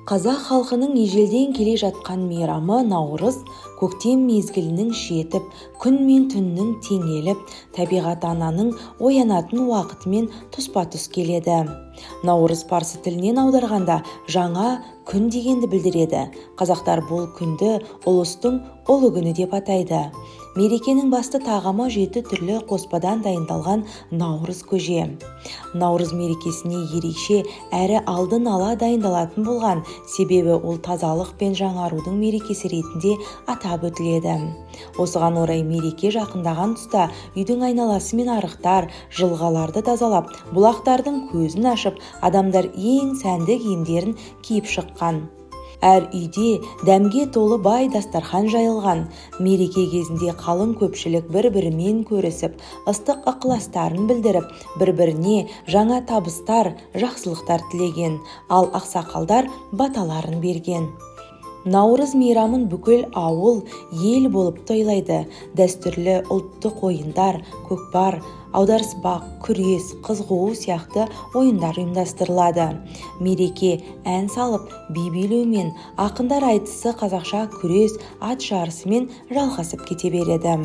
Қазақ халқының ежелден келе жатқан мейрамы Наурыз, көктем мезгілінің жетіп, күн мен түннің теңеліп, табиғат ананың оянатын уақытымен тұспа-тұс келеді. Наурыз парсы тілінен аударғанда жаңа күн дегенді білдіреді. Қазақтар бұл күнді ұлыстың ұлы күні деп атайды. Мерекенің басты тағамы 7 түрлі қоспадан дайындалған наурыз көже. Наурыз мерекесіне ерекше әрі алдын ала дайындалатын болған, себебі ол тазалық пен жаңарудың мерекесі ретінде атап өтіледі. Осыған орай мереке жақындаған тұста үйдің айналасы мен арықтар, жылғаларды тазалап, бұлақтардың көзін ашып, адамдар ең сәнді киімдерін киіп шыққан. Әр үйде дәмге толы бай дастархан жайылған. Мереке кезінде қалың көпшілік бір-бірімен көрісіп, ыстық ықыластарын білдіріп, бір-біріне жаңа табыстар, жақсылықтар тілеген, ал ақсақалдар баталарын берген. Наурыз мейрамын бүкіл ауыл, ел болып тойлайды. Дәстүрлі ұлттық ойындар, көкпар, аударыспақ, күрес, қыз қуу сияқты ойындар ұйымдастырылады. Мереке ән салып, би билеумен, ақындар айтысы қазақша күрес, ат жарысымен жалғасып кете береді.